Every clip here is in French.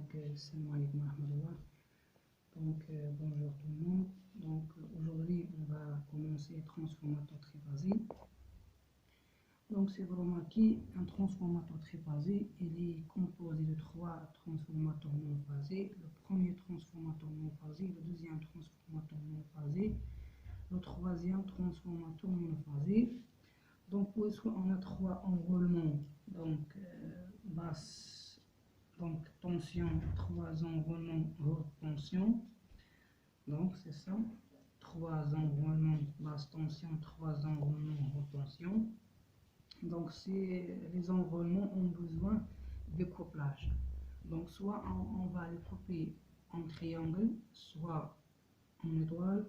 Salam alaikum wa rahmatullah. Bonjour tout le monde. Aujourd'hui, on va commencer transformateur triphasé. C'est vraiment qui un transformateur triphasé. Il est composé de trois transformateurs monophasés. Le premier transformateur monophasé, le deuxième transformateur monophasé, le troisième transformateur monophasé. Puisque on a trois enroulements, basse, tension, trois enroulements haute tension. C'est ça, trois enroulements basse tension, trois enroulements haute tension. Les enroulements ont besoin de couplage. Soit on va les couper en triangle, soit en étoile,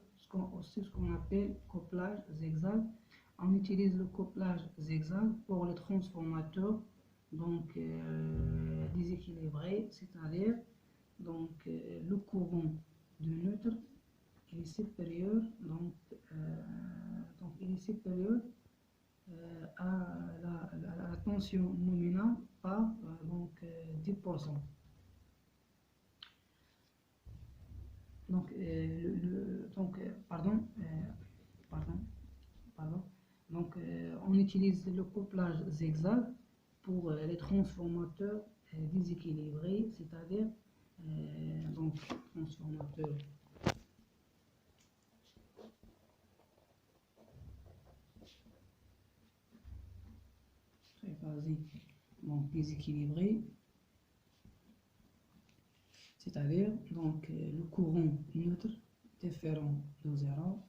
aussi ce qu'on appelle couplage zigzag. On utilise le couplage zigzag pour les transformateurs déséquilibrés, c'est-à-dire le courant de neutre est supérieur à la tension nominale par 10%. On utilise le couplage zigzag pour les transformateurs déséquilibrés, c'est-à-dire transformateurs triphasés déséquilibrés, c'est-à-dire le courant neutre différent de zéro.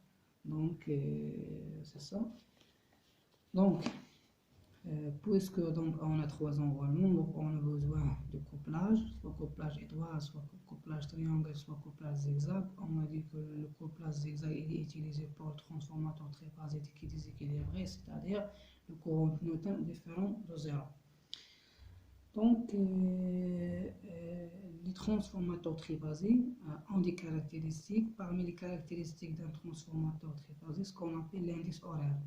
C'est ça. Puisque on a trois enroulements, on a besoin de couplage, soit couplage étoile, soit couplage triangle, soit couplage zigzag. On a dit que le couplage zigzag est utilisé pour le transformateur triphasé qui est déséquilibré, c'est-à-dire le courant neutre différent de zéro. Les transformateurs triphasés ont des caractéristiques. Parmi les caractéristiques d'un transformateur triphasé, ce qu'on appelle l'indice horaire.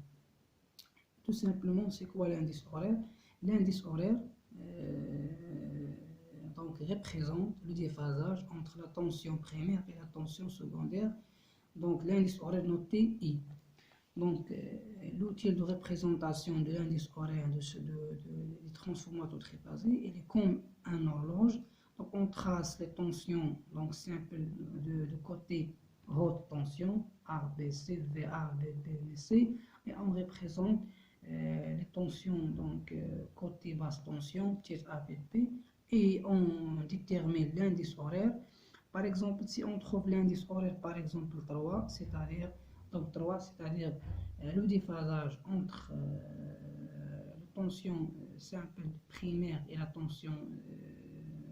Tout simplement, c'est quoi l'indice horaire? L'indice horaire représente le déphasage entre la tension primaire et la tension secondaire. L'indice horaire noté I. L'outil de représentation de l'indice horaire des transformateurs triphasés, il est comme un horloge. On trace les tensions simples de côté haute tension, ABC, VA, VB, VC, et on représente les tensions côté basse tension, petite a, petit, et on détermine l'indice horaire. Par exemple, si on trouve l'indice horaire, par exemple 3, c'est-à-dire le déphasage entre la tension simple primaire et la tension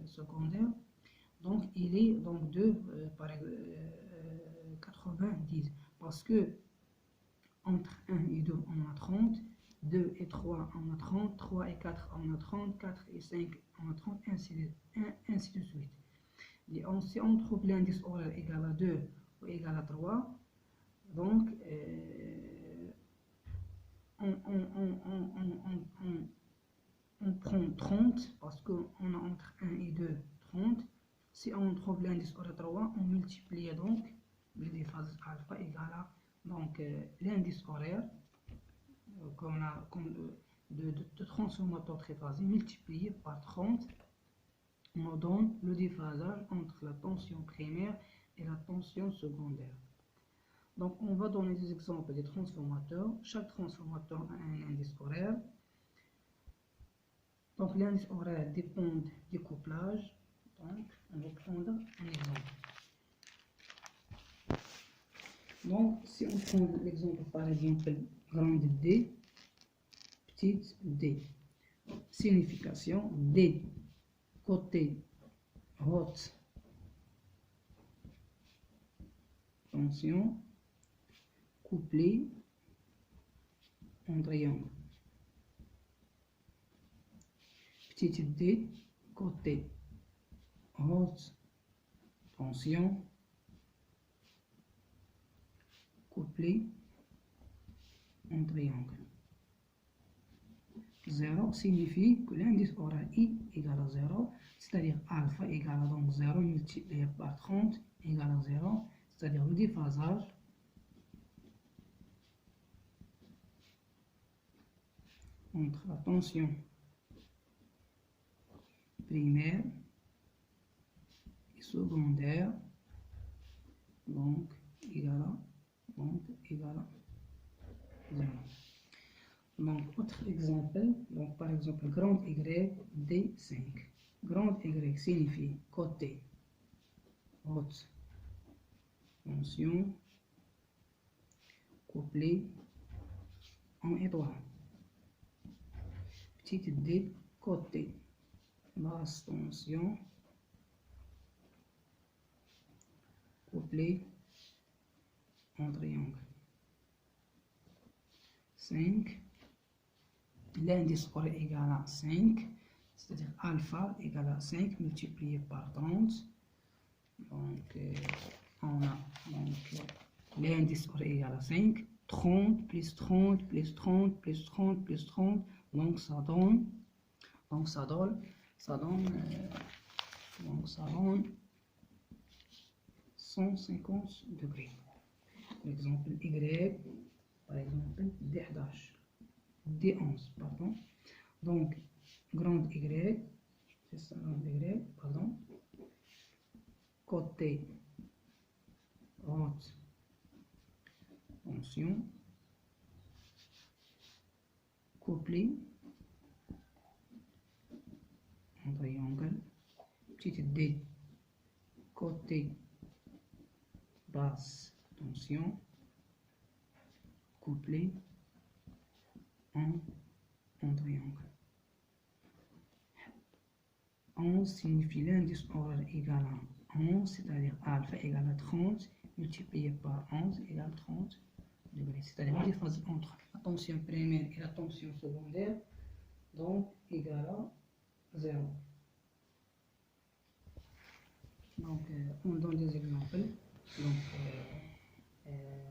secondaire, il est de 90, parce que entre 1 et 2 on a 30, 2 et 3 on a 30, 3 et 4 on a 30, 4 et 5 on a 30, ainsi de suite. Et si on trouve l'indice horaire égal à 2 ou égal à 3, on prend 30 parce qu'on a entre 1 et 2 30. Si on trouve l'indice horaire 3, on multiplie le déphasage alpha égal à l'indice horaire de transformateur triphasé multiplié par 30, on donne le déphasage entre la tension primaire et la tension secondaire. On va donner des exemples des transformateurs. Chaque transformateur a un indice horaire. L'indice horaire dépend du couplage. On va prendre un exemple. Si on prend l'exemple par exemple grande D, petite d. Signification D, côté haute tension, couplé en triangle. Petite d, côté haute tension, couplé en triangle. 0 signifie que l'indice horaire I égale à 0 c'est-à-dire alpha égale à donc 0 multiplié par 30 égale à 0, c'est-à-dire le déphasage entre la tension primaire et secondaire, donc égale à 0. Donc, autre exemple, donc par exemple, grand Y D5. Grand Y signifie côté haute tension couplé en étoile. Petite D, côté basse tension couplé en triangle. 5. L'indice horaire égale à 5, c'est-à-dire alpha égale à 5 multiplié par 30. Donc, on a l'indice horaire égale à 5, 30 plus 30 plus 30 plus 30 plus 30, donc ça donne 150 degrés. L'exemple Y, par exemple, D11. D11, pardon. Donc, grande Y, c'est ça, grande Y, pardon. Côté haute tension, couplé en triangle. Petite D, côté basse tension, couplé en triangle. 11 signifie l'indice horaire égal à 11, c'est-à-dire alpha égale à 30 multiplié par 11 égale 30 degrés, c'est-à-dire la différence entre la tension primaire et la tension secondaire, donc égale à 0. Donc, on donne des exemples.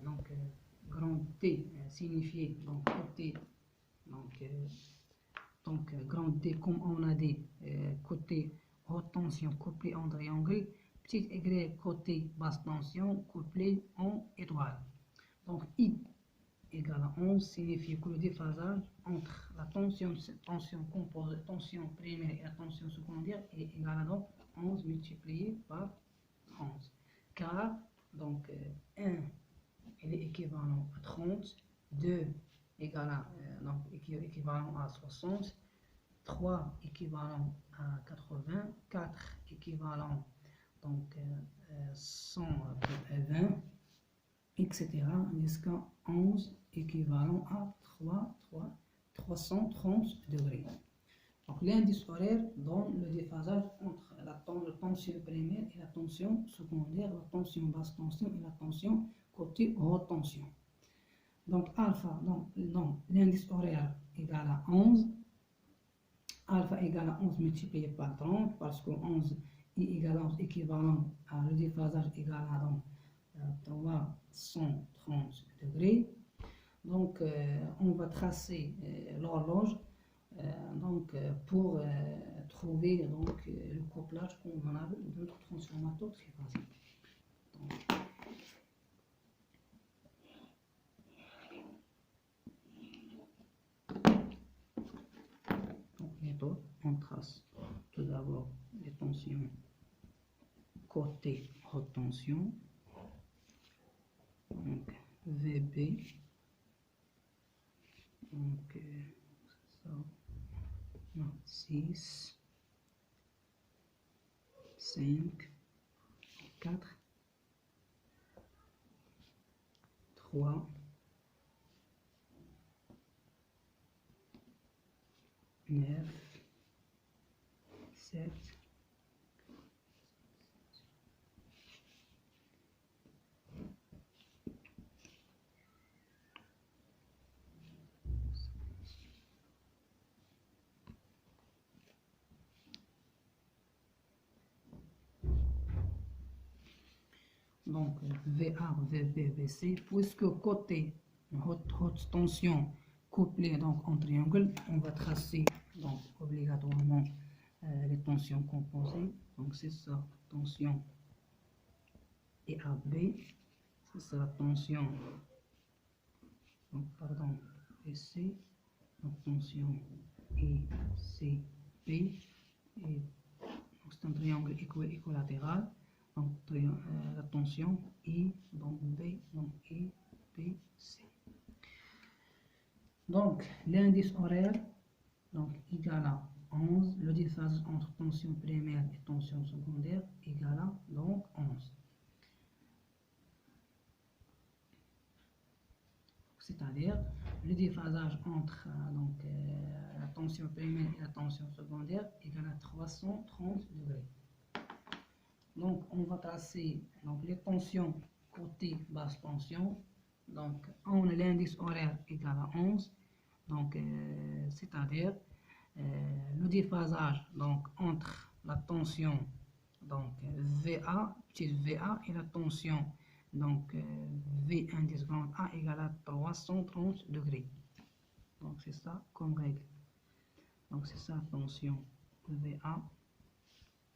Donc, grand T signifié donc côté, donc grand T comme on a dit, côté haute tension couplé en triangle, petit Y côté basse tension couplé en étoile. Donc I égale à 11 signifie que le déphasage entre la tension composée, tension primaire et la tension secondaire est égal à donc 11 multiplié par 11. Car donc 1 il est équivalent à 30, 2 équivalent à 60, 3 équivalent à 80, 4 équivalent donc 120, etc. jusqu'à 11 équivalent à 330 degrés. Donc l'indice horaire donne le déphasage entre la tension primaire et la tension secondaire, la tension basse tension et la tension côté haute tension. Donc alpha, donc l'indice horaire égale à 11, alpha égale à 11 multiplié par 30, parce que 11 est équivalent à le déphasage égal à donc 330 degrés. Donc on va tracer l'horloge pour trouver donc le couplage convenable de notre transformateur triphasique. Donc méthode, on trace tout d'abord les tensions côté haute tension, donc VB, donc ça, 6, 5, 4, 3, 9, 7, donc VA, VB, VC, puisque côté haute tension couplé donc en triangle, on va tracer donc obligatoirement les tensions composées. Donc c'est ça, tension EAB, c'est ça la tension, donc pardon, EC, donc tension ECP, et c'est un triangle équilatéral, donc la tension I, donc B, donc I, B, C. Donc l'indice horaire, donc égal à 11, le déphasage entre tension primaire et tension secondaire égal à donc 11. C'est-à-dire le déphasage entre la tension primaire et la tension secondaire égal à 330 degrés. Donc on va tracer donc, les tensions côté basse tension. Donc on a l'indice horaire égal à 11. Donc c'est-à-dire le déphasage donc, entre la tension donc, VA, petite VA et la tension donc V indice grand A égale à 330 degrés. Donc c'est ça comme règle. Donc c'est ça tension VA.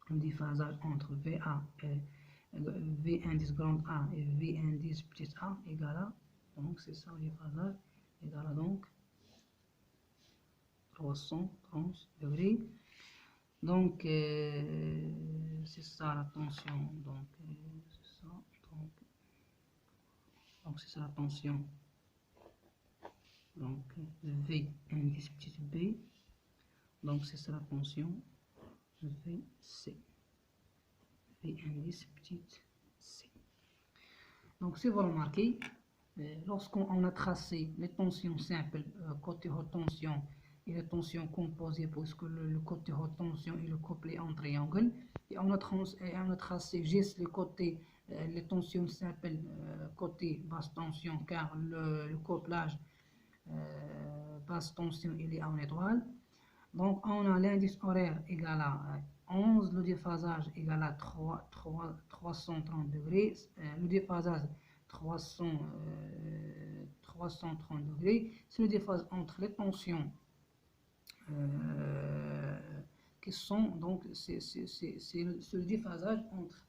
Le déphasage entre VA et V indice grand A et V indice petit a égale à, donc c'est ça le déphasage, égale à donc 330 degrés. Donc c'est ça la tension, donc c'est ça, donc c'est ça la tension, donc V indice petit b, donc c'est ça la tension VC, V indice petit c. Donc si vous remarquez, lorsqu'on a tracé les tensions simples côté haute tension et les tensions composées, puisque le côté haute tension est le couplé en triangle, et on a tracé juste les tensions simples côté basse tension, car le couplage basse tension il est en étoile. Donc on a l'indice horaire égal à 11, le déphasage égal à 330 degrés, le déphasage 330 degrés, c'est le déphasage entre les tensions qui sont, donc c'est le déphasage entre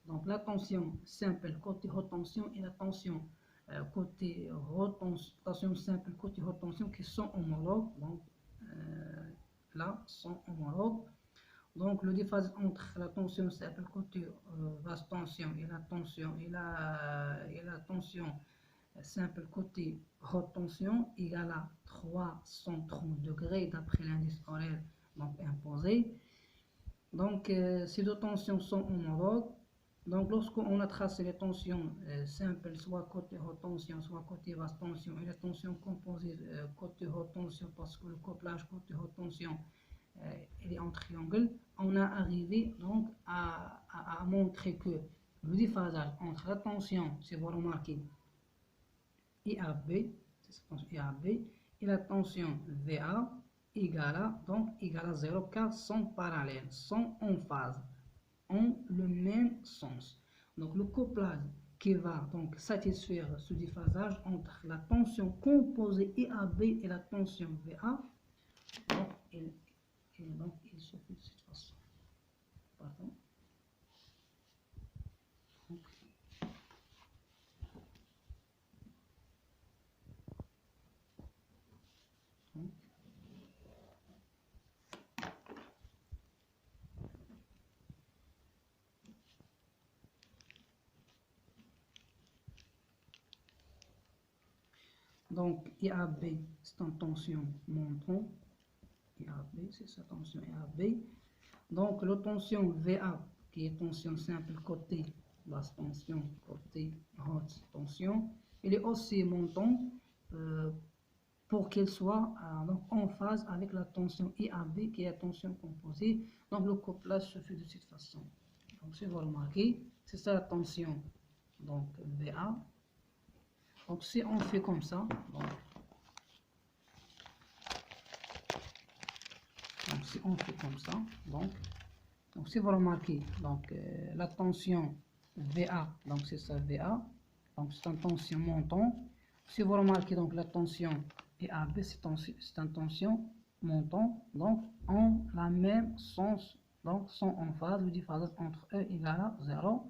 donc, la tension simple côté haute tension et la tension côté haute tension simple côté haute tension qui sont homologues, donc là sont homologues. Donc le déphasage entre la tension simple côté basse tension et la tension simple côté haute tension égale à 330 degrés d'après l'indice horaire donc imposé. Donc ces deux tensions sont homologues. Donc lorsqu'on a tracé les tensions simples, soit côté haute tension, soit côté basse tension, et les tensions composées côté haute tension, parce que le couplage côté haute tension il est en triangle, on a arrivé donc à montrer que le déphasage entre la tension, si vous remarquez, IAB, et la tension VA égale à 0 car sont parallèles, sont en phase, ont le même sens. Donc le couplage qui va donc satisfaire ce déphasage entre la tension composée IAB et la tension VA, donc il se fait de cette façon. Pardon. Donc IAB c'est en tension montant, IAB c'est sa tension IAB. Donc la tension VA qui est tension simple côté basse tension, côté haute tension, il est aussi montant pour qu'elle soit donc en phase avec la tension IAB qui est la tension composée. Donc le couplage se fait de cette façon. Donc si vous remarquez, c'est ça la tension donc VA. Donc si on fait comme ça, donc si on fait comme ça, donc si vous remarquez, donc la tension VA, donc c'est ça VA, donc c'est une tension montant. Si vous remarquez donc la tension IAB, c'est une tension montant, donc ont la même sens, donc sont en phase, le déphasage entre eux égale à 0.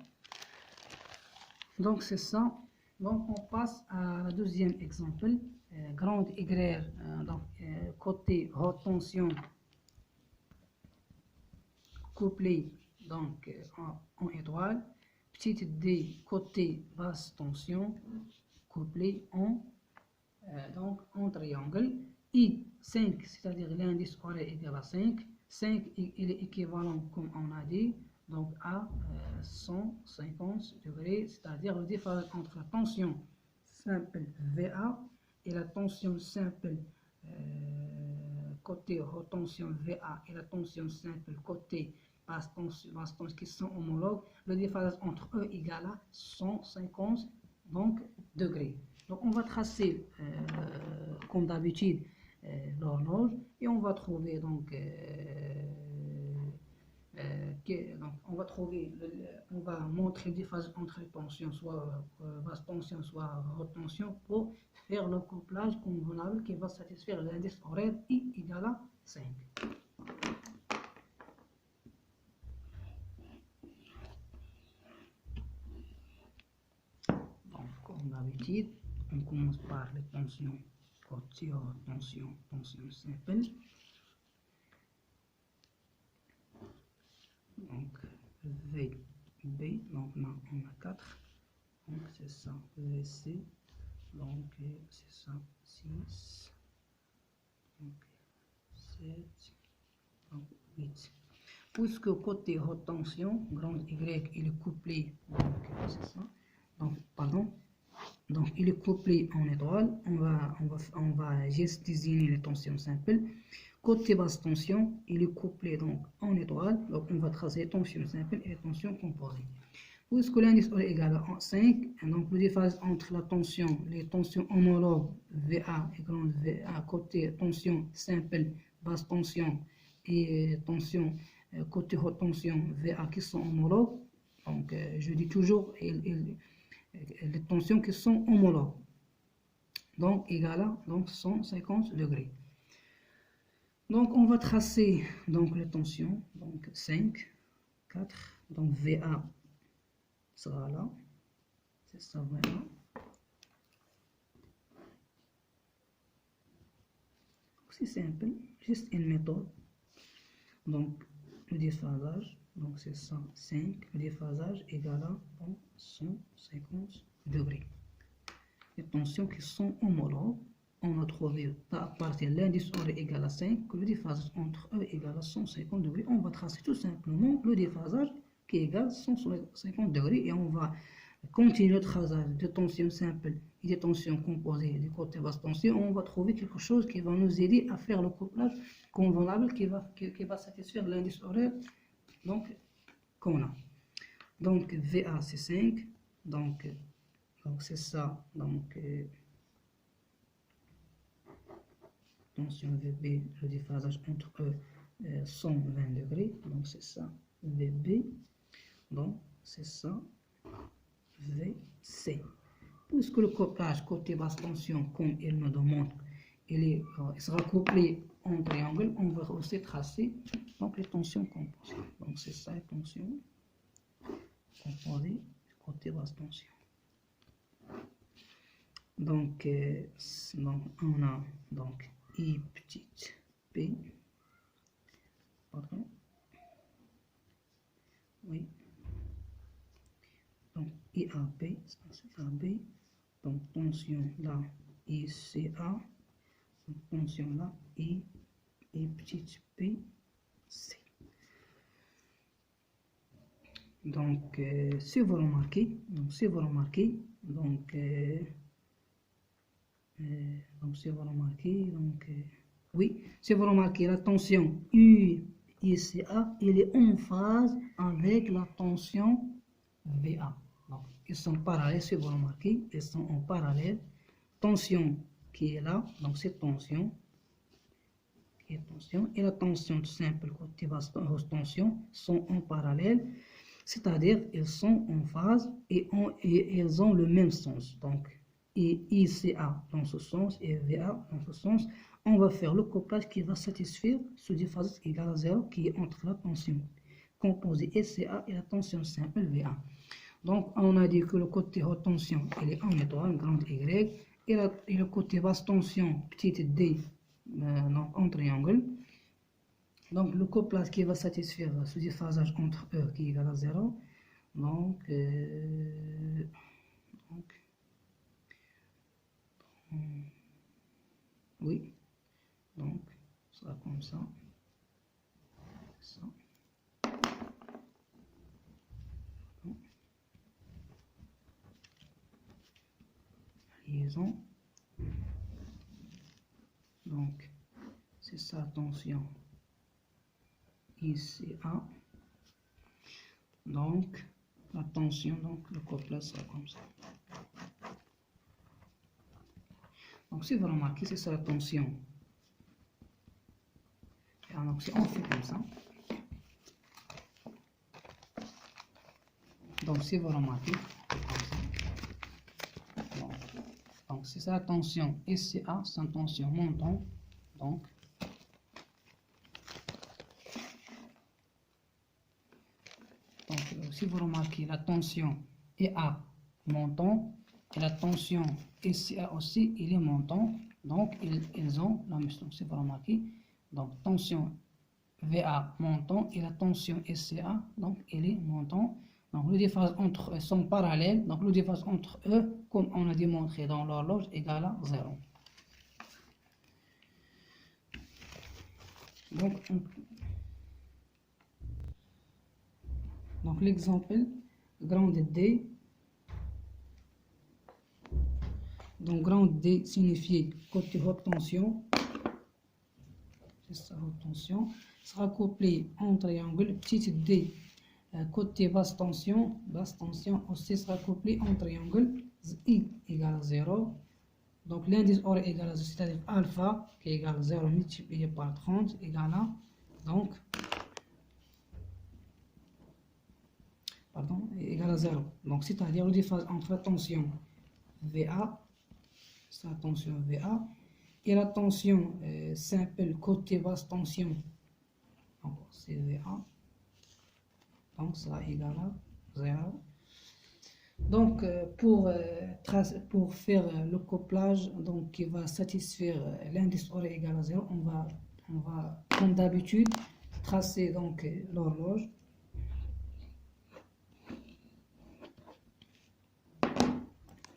Donc c'est ça. Donc on passe à la deuxième exemple. Grande Y, donc côté haute tension couplé donc en étoile, petite d côté basse tension couplé en donc en triangle. I5, c'est-à-dire l'indice horaire égal à 5. 5 il est équivalent, comme on a dit, donc à 150 degrés, c'est-à-dire le déphasage entre la tension simple VA et la tension simple côté haute tension VA et la tension simple côté basse tension qui sont homologues, le déphasage entre eux égale à 150 donc, degrés. Donc on va tracer comme d'habitude l'horloge et on va trouver donc, on va montrer le déphasage entre les tensions, soit basse tension, soit haute tension, pour faire le couplage convenable qui va satisfaire l'indice horaire I égale à 5. Donc comme d'habitude, on commence par les tensions côté haute tension, tension simple. Donc VB, donc là on a 4, donc c'est ça, VC, donc c'est ça, 6, donc 7, donc 8. Puisque côté haute tension, grande Y, il est couplé, donc c'est ça, donc pardon, donc il est couplé en étoile, on va juste désigner les tensions simples. Côté basse tension, il est couplé donc en étoile, donc on va tracer les tensions simples et les tensions composées. Puisque l'indice est égal à 5, donc le déphasage entre la tension, les tensions homologues VA et grande VA, côté tension simple, basse tension et tension côté haute tension VA qui sont homologues, donc je dis toujours les tensions qui sont homologues, donc égal à donc 150 degrés. Donc on va tracer donc les tensions, donc 5, 4, donc VA sera là, c'est ça vraiment. C'est simple, juste une méthode. Donc le déphasage, donc c'est 105, le déphasage égal à 150 degrés. Les tensions qui sont homologues, on a trouvé à partir de l'indice horaire égal à 5 que le déphasage entre eux égal à 150 degrés. On va tracer tout simplement le déphasage qui est égal à 150 degrés et on va continuer le traçage de tensions simples et de tensions composées du côté basse tension. On va trouver quelque chose qui va nous aider à faire le couplage convenable qui va satisfaire l'indice horaire donc qu'on a. Donc VA c'est 5, donc c'est ça, donc tension VB, le déphasage entre eux 120 degrés, donc c'est ça VB, donc c'est ça VC. Puisque le couplage côté basse tension, comme il nous demande, il sera couplé en triangle, on va aussi tracer donc les tensions composées. Donc c'est ça les tensions composées côté basse tension. Donc on a donc I petite p, pardon, oui, donc IAB, AB, donc tension là ICA, donc tension là I petite p C. Donc si vous remarquez, si vous remarquez la tension UICA, il est en phase avec la tension VA. Donc, ils sont parallèles, si vous remarquez, ils sont en parallèle. Tension qui est là, donc cette tension, et la tension simple côté basse tension sont en parallèle, c'est-à-dire ils sont en phase et ils ont le même sens. Donc, et ICA dans ce sens et VA dans ce sens on va faire le couplage qui va satisfaire ce diphaseur égal à 0 qui est entre la tension composée SCA et la tension simple VA. Donc, on a dit que le côté haute tension, il est en étoile, grande Y, et le côté basse tension, petite d, donc en triangle. Donc, le couplage qui va satisfaire ce déphasage entre eux qui est égal à 0. Donc, oui, donc, ça sera comme ça. Ça. Liaison. Donc, c'est ça, tension ICA. Donc, la tension, donc le couplage sera comme ça. Donc, si vous remarquez, c'est ça la tension. Et donc, si on fait comme ça, donc si vous remarquez, donc c'est ça la tension SCA, c'est une tension montante. Donc, si vous remarquez, la tension EA montant et la tension SCA aussi, il est montant. Donc, ils ont la même chose, si vous remarquez. Donc, tension VA montant et la tension SCA, donc, il est montant. Donc, le déphasage entre eux sont parallèles. Donc, le déphasage entre eux, comme on a démontré dans l'horloge, égale à 0. Donc l'exemple, grande D. Donc, grande D signifie côté haute tension. C'est ça, haute tension. Sera couplé en triangle. Petite D, côté basse tension aussi sera couplé en triangle. I égale à 0. Donc, l'indice horaire égale à 0, c'est-à-dire alpha qui est égal à 0 multiplié par 30 égale à, donc, égal à 0. Donc, c'est-à-dire le déphasage entre la tension VA, c'est la tension VA, et la tension simple côté basse tension, donc c'est VA, donc ça sera égal à 0. Donc, pour faire le couplage donc, qui va satisfaire l'indice horaire égal à 0, on va comme d'habitude, tracer donc l'horloge.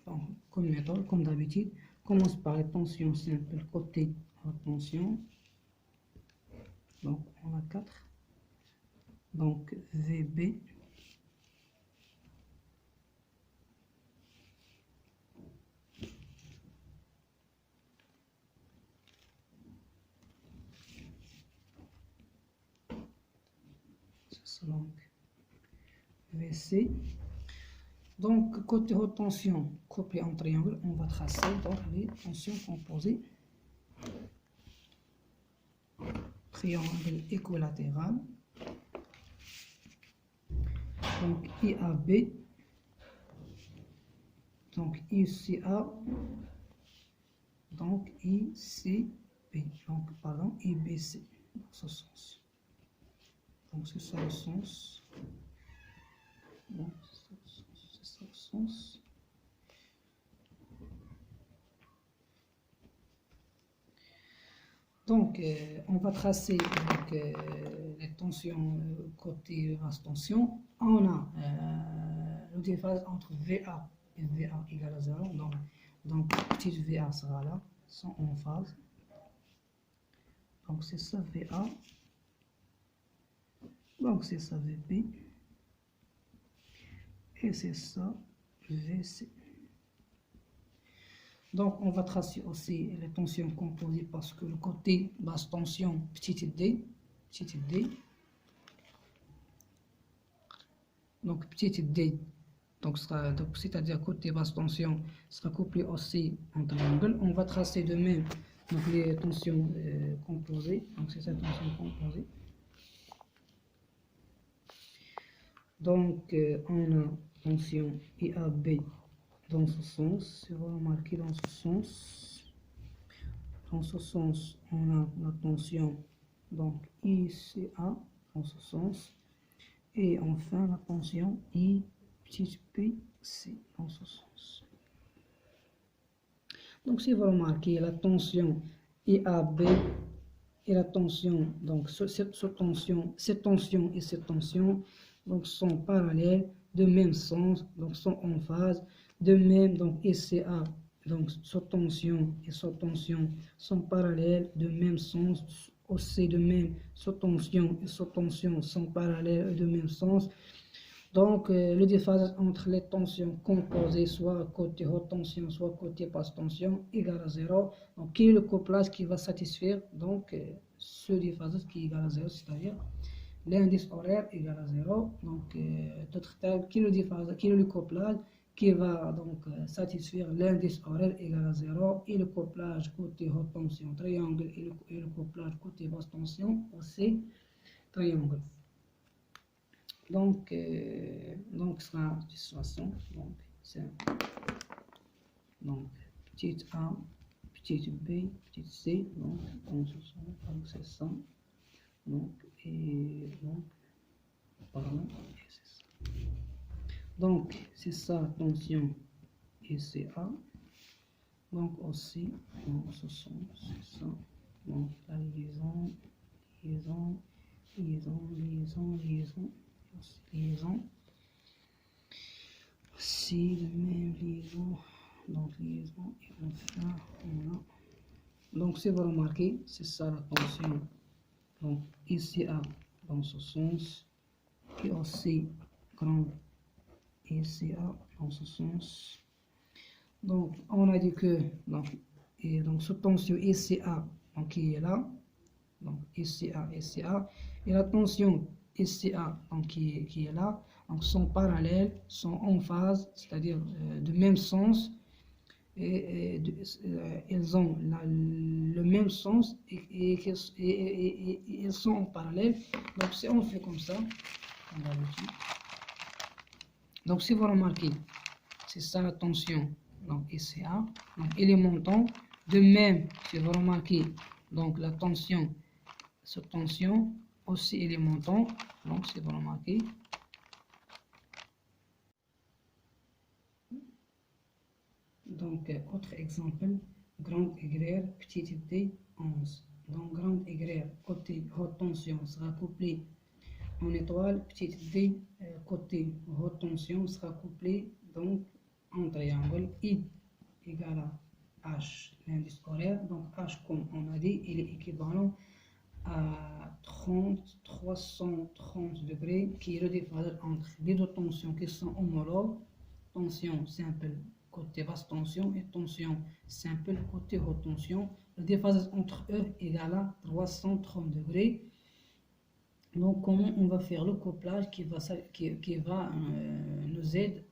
Donc, comme méthode, comme d'habitude, commence par les tensions simples côté haute tension. Donc, on a 4. Donc, VB. Donc, VC. Donc, côté haute tension, couplé en triangle, on va tracer donc les tensions composées. Triangle équilatéral. Donc, IAB. Donc, ICA. Donc, ICB. Donc, pardon, IBC. Dans ce sens. Donc, c'est ça le sens. Bon, c'est ça le sens. Donc, on va tracer donc, les tensions côté basse tension. On a le déphasage entre VA et VA égale à 0. Donc petite VA sera là, sont en phase. Donc, c'est ça VA. Donc, c'est ça VB. Et c'est ça VC. Donc, on va tracer aussi les tensions composées parce que le côté basse tension, petite d. Donc, petite d, donc c'est-à-dire côté basse tension, sera couplé aussi en triangle. On va tracer de même donc, les tensions composées. Donc, c'est cette tension composée. Donc, on a tension IAB dans ce sens, si vous remarquez dans ce sens. dans ce sens, on a la tension, donc ICA, dans ce sens. Et enfin, la tension I petit p c dans ce sens. Donc, si vous remarquez, la tension IAB et la tension, donc cette tension et cette tension, donc sont parallèles, de même sens, donc sont en phase, de même, donc ICA, donc cette tension et cette tension sont parallèles, de même sens, aussi de même, cette tension et cette tension sont parallèles, de même sens. Donc, le déphasage entre les tensions composées, soit côté haute tension, soit côté basse tension, égal à 0. Donc, quel est le couplage qui va satisfaire donc, ce déphasage qui est égal à 0, c'est-à-dire l'indice horaire égal à 0. Donc, d'autre part, quel est le déphasage, quel est le couplage qui va donc satisfaire l'indice horaire égal à 0 et le couplage côté haute tension, triangle, et le couplage côté basse tension, aussi triangle. Donc, sera de toute façon, donc, petite a, petite b, petite c, donc c'est ça, donc, et donc, pardon, et c'est ça. Donc, c'est ça, tension, et c'est A, donc aussi, dans ce sens, c'est ça, donc, la liaison, liaison, si de même liaison, donc liaison, et enfin on a, donc si vous remarquez, c'est ça la tension, donc ici A dans ce sens, et aussi grand ici A dans ce sens. Donc on a dit que donc, et donc cette tension ici A donc, qui est là, donc ICA, et la tension ICA donc, qui est là, donc sont parallèles, sont en phase, c'est-à-dire de même sens, et elles ont le même sens et elles sont en parallèle. Donc si on fait comme ça, donc si vous remarquez, c'est ça la tension, donc ICA, donc il est montant. De même, si vous remarquez, donc la tension, cette tension aussi il est montant, donc si vous remarquez. Donc, autre exemple, grande agraire, petite d, 11. Donc, grande agraire, côté haute tension, sera couplé en étoile, petite d, côté haute tension, sera couplé donc en triangle. I égale à H, l'indice horaire. Donc, H, comme on a dit, il est équivalent à 330 degrés, qui est le déphasage entre les deux tensions qui sont homologues, tension simple côté basse tension et tension simple côté haute tension. Le déphasage entre eux égale à 330 degrés. Donc, comment on va faire le couplage qui va nous aider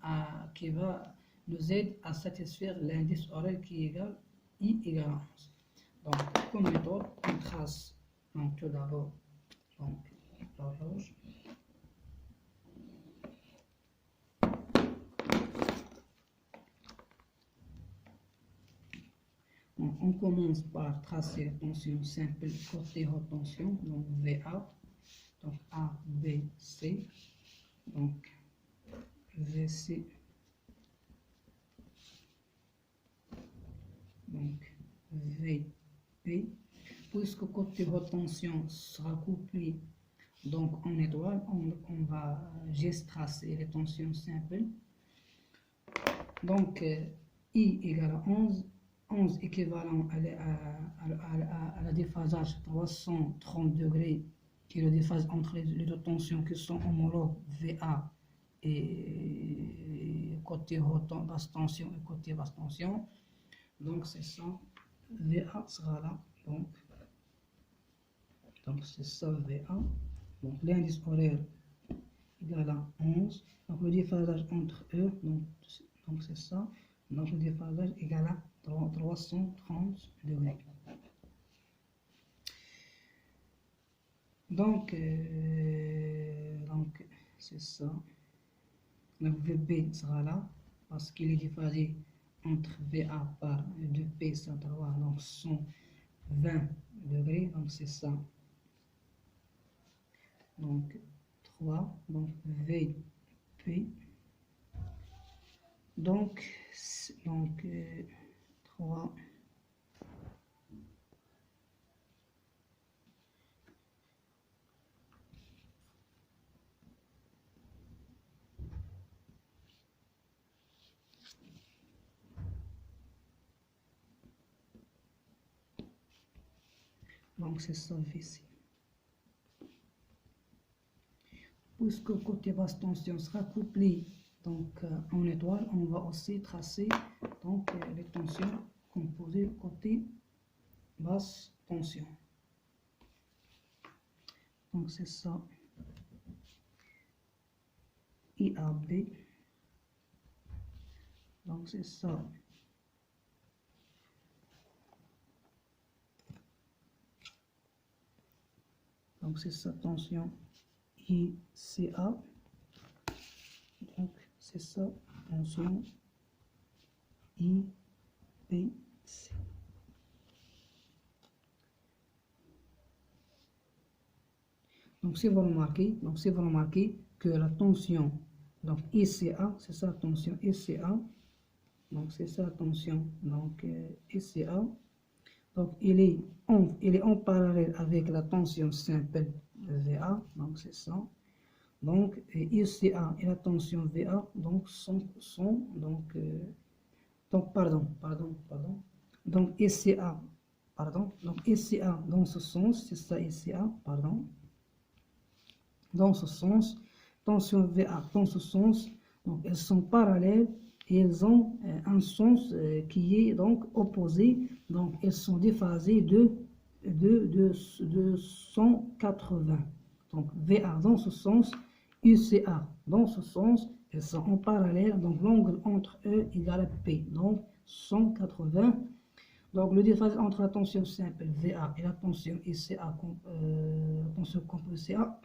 à satisfaire l'indice horaire qui est égal I égale à 11. Donc, comme méthode, on trace donc, tout d'abord l'horloge. On commence par tracer la tension simple côté haute tension, donc VA, donc A, B, C, donc VC, donc VP, puisque côté haute tension sera couplé donc en étoile, on va juste tracer les tensions simples. Donc I égale à 11. 11 équivalent à la déphasage 330 degrés, qui est le déphasage entre les deux tensions qui sont homologues, VA et côté haute basse tension et côté basse tension. Donc c'est ça, VA sera là, donc c'est ça VA. Donc l'indice horaire égal à 11. Donc le déphasage entre eux, donc c'est ça. Donc le déphasage égal à 330 degrés. Donc c'est ça. Donc VB sera là parce qu'il est déphasé entre VA par 2P, ça va donc sont 20 degrés, donc c'est ça. Donc 3, donc VP. Donc 3. Donc c'est ça ici. Puisque le côté basse tension sera couplé donc en étoile, on va aussi tracer donc les tensions composées côté basse tension. Donc c'est ça. IAB. Donc c'est ça. Donc c'est ça tension ICA. Donc c'est ça tension IPC. Donc si vous remarquez que la tension donc ICA, c'est ça tension ICA. Donc c'est ça tension donc ICA. Donc il est en parallèle avec la tension simple VA, donc c'est ça. Donc ICA et la tension VA donc sont donc pardon. Donc ICA donc ICA dans ce sens, c'est ça ICA, pardon. Dans ce sens, tension VA dans ce sens, donc elles sont parallèles. Et elles ont un sens qui est donc opposé, donc elles sont déphasées de 180. Donc VA dans ce sens, UCA dans ce sens, elles sont en parallèle, donc l'angle entre eux égale P, donc 180. Donc le déphasage entre la tension simple VA et la tension ICA, tension composée CA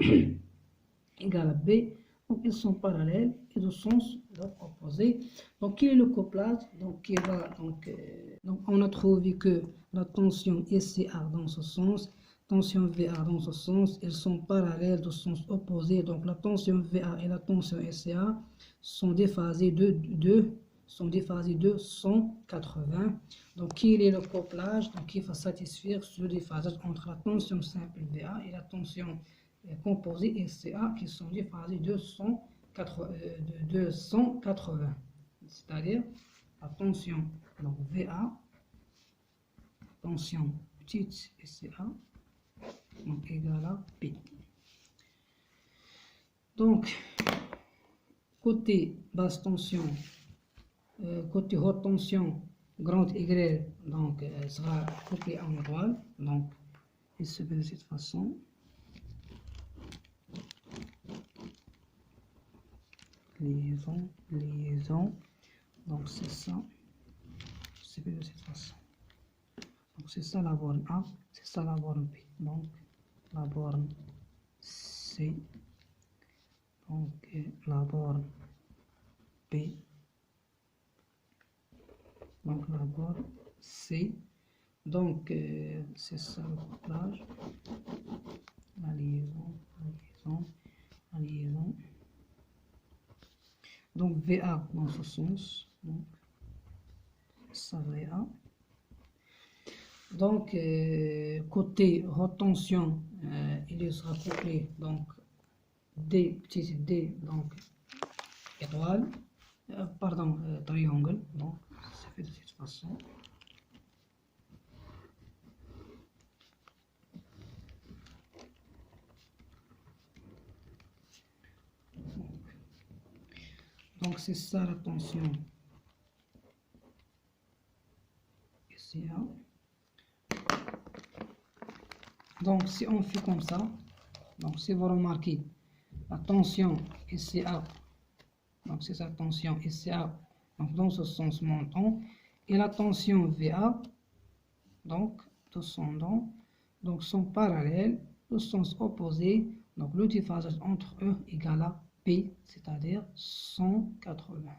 égale à B. Donc ils sont parallèles et de sens opposé. Donc quel est le couplage? Donc on a trouvé que la tension ICA dans ce sens, tension VA dans ce sens, ils sont parallèles de sens opposé. Donc la tension VA et la tension ICA sont déphasées de 180. Donc quel est le couplage? Donc il va satisfaire ce déphasage entre la tension simple VA et la tension composés ICA qui sont déphasés de 280, c'est-à-dire la tension donc VA, tension petite ICA donc égale à P. Donc côté basse tension, côté haute tension grande Y donc sera couplé en étoile, donc il se fait de cette façon. Liaison, donc c'est ça, c'est de cette façon. Donc c'est ça la borne A, c'est ça la borne B, donc la borne C, donc la borne B, donc la borne C, donc c'est ça le couplage, la liaison. Donc VA dans ce sens, donc ça VA. Donc côté haute tension, il sera couplé donc D petit d donc étoile, triangle, donc c'est fait de cette façon. Donc c'est ça la tension ici. Donc si on fait comme ça, donc si vous remarquez la tension ICA, donc c'est sa tension ICA, donc dans ce sens montant, et la tension VA, donc descendant, donc sont parallèles, le sens opposé, donc le déphasage entre eux égale à P, c'est-à-dire 180.